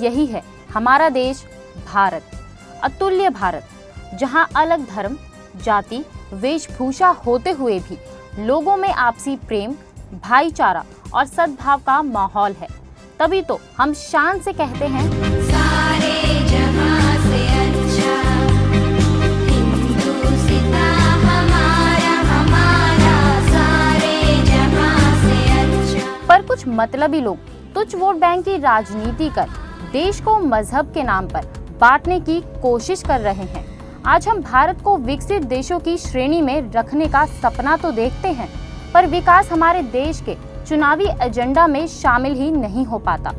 यही है हमारा देश भारत, अतुल्य भारत, जहां अलग धर्म, जाति, वेशभूषा होते हुए भी लोगों में आपसी प्रेम, भाईचारा और सद्भाव का माहौल है। तभी तो हम शान से कहते हैं, सारे जहां से अच्छा हिंदुस्तान हमारा हमारा, सारे जहां से अच्छा। पर कुछ मतलबी लोग तुच्छ वोट बैंक की राजनीति कर देश को मजहब के नाम पर बांटने की कोशिश कर रहे हैं। आज हम भारत को विकसित देशों की श्रेणी में रखने का सपना तो देखते हैं, पर विकास हमारे देश के चुनावी एजेंडा में शामिल ही नहीं हो पाता।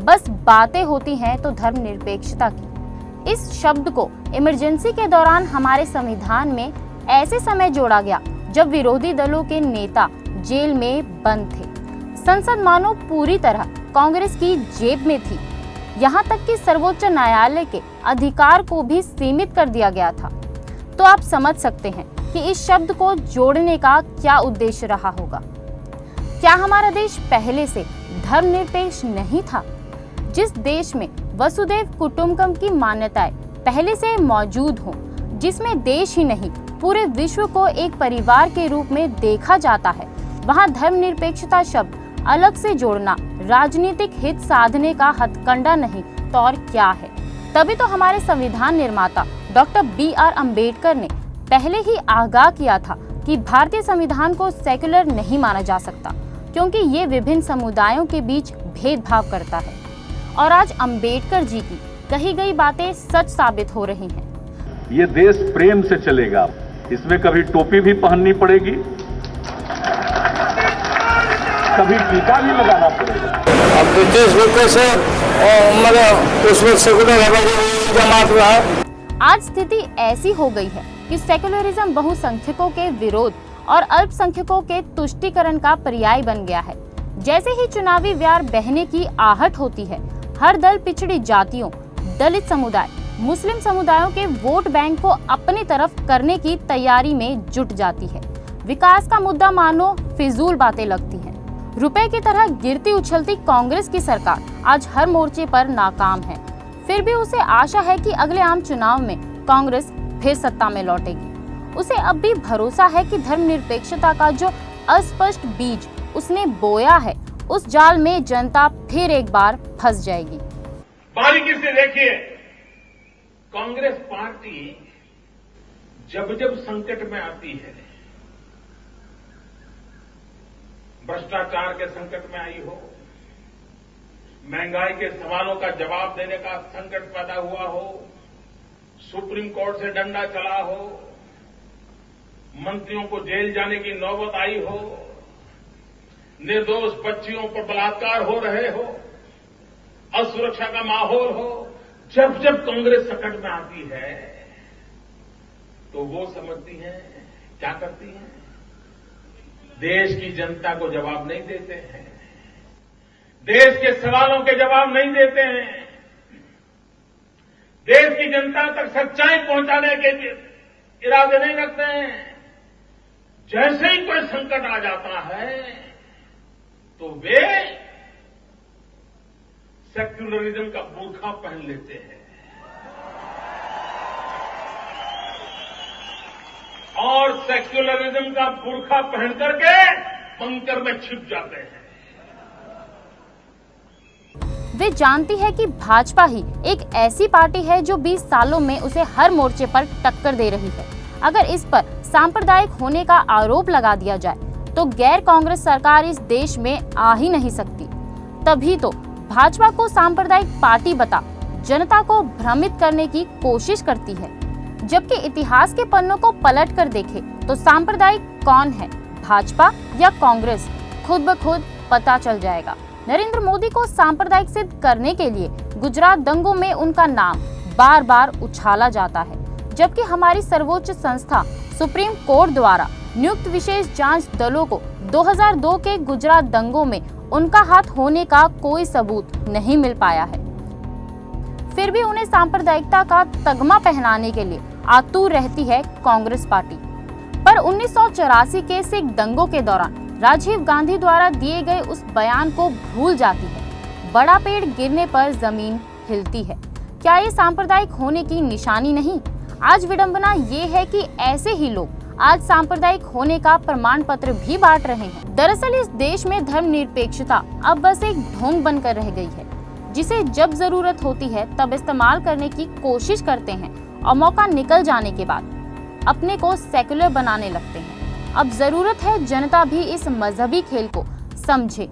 बस बातें होती हैं तो धर्मनिरपेक्षता की। इस शब्द को इमरजेंसी के दौरान हमारे संविधान में ऐसे समय जोड़ा गया जब विरोधी दलों के नेता जेल में बंद थे। संसद मानो पूरी तरह कांग्रेस की जेब में थी। यहाँ तक कि सर्वोच्च न्यायालय के अधिकार को भी सीमित कर दिया गया था। तो आप समझ सकते हैं कि इस शब्द को जोड़ने का क्या उद्देश्य रहा होगा। क्या हमारा देश पहले से धर्मनिरपेक्ष नहीं था? जिस देश में वसुधैव कुटुंबकम की मान्यताएं पहले से मौजूद हों, जिसमें देश ही नहीं पूरे विश्व को एक परिवार के रूप में देखा जाता है, वहां धर्मनिरपेक्षता शब्द अलग से जोड़ना राजनीतिक हित साधने का हथकंडा नहीं तो और क्या है। तभी तो हमारे संविधान निर्माता डॉक्टर B.R. अम्बेडकर ने पहले ही आगाह किया था कि भारतीय संविधान को सेक्युलर नहीं माना जा सकता, क्योंकि ये विभिन्न समुदायों के बीच भेदभाव करता है। और आज अम्बेडकर जी की कही गई बातें सच साबित हो रही हैं। ये देश प्रेम से चलेगा, इसमें कभी टोपी भी पहननी पड़ेगी, कभी टीका भी लगाना पड़ेगा। अब ब्रिटिश लोगों से मतलब उसमें सेकुलर जमात हुआ है। आज स्थिति ऐसी हो गई है कि सेकुलरिज्म बहुसंख्यकों के विरोध और अल्पसंख्यकों के तुष्टीकरण का पर्याय बन गया है। जैसे ही चुनावी व्यार बहने की आहट होती है, हर दल पिछड़ी जातियों, दलित समुदाय, मुस्लिम समुदायों के वोट बैंक को अपनी तरफ करने की तैयारी में जुट जाती है। विकास का मुद्दा मानो फिजूल बातें लगती हैं। रुपए की तरह गिरती उछलती कांग्रेस की सरकार आज हर मोर्चे पर नाकाम है। फिर भी उसे आशा है कि अगले आम चुनाव में कांग्रेस फिर सत्ता में लौटेगी। उसे अब भी भरोसा है कि धर्मनिरपेक्षता का जो अस्पष्ट बीज उसने बोया है, उस जाल में जनता फिर एक बार फंस जाएगी। बारीकी से देखिए, कांग्रेस पार्टी जब जब संकट में आती है, भ्रष्टाचार के संकट में आई हो, महंगाई के सवालों का जवाब देने का संकट पैदा हुआ हो, सुप्रीम कोर्ट से डंडा चला हो, मंत्रियों को जेल जाने की नौबत आई हो, निर्दोष बच्चियों पर बलात्कार हो रहे हो, असुरक्षा का माहौल हो, जब जब कांग्रेस संकट में आती है तो वो समझती है, क्या करती है, देश की जनता को जवाब नहीं देते हैं, देश के सवालों के जवाब नहीं देते हैं, देश की जनता तक सच्चाई पहुंचाने के इरादे नहीं रखते हैं। जैसे ही कोई संकट आ जाता है तो वे सेक्युलरिज्म का बुर्खा पहन लेते हैं और सेक्युलरिज्म का बुर्खा पहन करके बंकर में छिप जाते हैं। वे जानती है कि भाजपा ही एक ऐसी पार्टी है जो 20 सालों में उसे हर मोर्चे पर टक्कर दे रही है। अगर इस पर सांप्रदायिक होने का आरोप लगा दिया जाए तो गैर कांग्रेस सरकार इस देश में आ ही नहीं सकती। तभी तो भाजपा को सांप्रदायिक पार्टी बता जनता को भ्रमित करने की कोशिश करती है। जबकि इतिहास के पन्नों को पलट कर देखे तो सांप्रदायिक कौन है, भाजपा या कांग्रेस, खुद ब खुद पता चल जाएगा। नरेंद्र मोदी को सांप्रदायिक सिद्ध करने के लिए गुजरात दंगों में उनका नाम बार बार उछाला जाता है, जबकि हमारी सर्वोच्च संस्था सुप्रीम कोर्ट द्वारा नियुक्त विशेष जांच दलों को 2002 के गुजरात दंगों में उनका हाथ होने का कोई सबूत नहीं मिल पाया है। फिर भी उन्हें सांप्रदायिकता का तगमा पहनाने के लिए आतुर रहती है कांग्रेस पार्टी। पर 1984 के सिख दंगों के दौरान राजीव गांधी द्वारा दिए गए उस बयान को भूल जाती है, बड़ा पेड़ गिरने पर जमीन खिलती है। क्या ये सांप्रदायिक होने की निशानी नहीं? आज विडंबना ये है कि ऐसे ही लोग आज सांप्रदायिक होने का प्रमाण पत्र भी बांट रहे हैं। दरअसल इस देश में धर्मनिरपेक्षता अब बस एक ढोंग बनकर रह गई है, जिसे जब जरूरत होती है तब इस्तेमाल करने की कोशिश करते हैं और मौका निकल जाने के बाद अपने को सेक्युलर बनाने लगते हैं। अब जरूरत है जनता भी इस मजहबी खेल को समझे,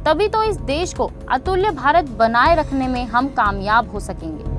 तभी तो इस देश को अतुल्य भारत बनाए रखने में हम कामयाब हो सकेंगे।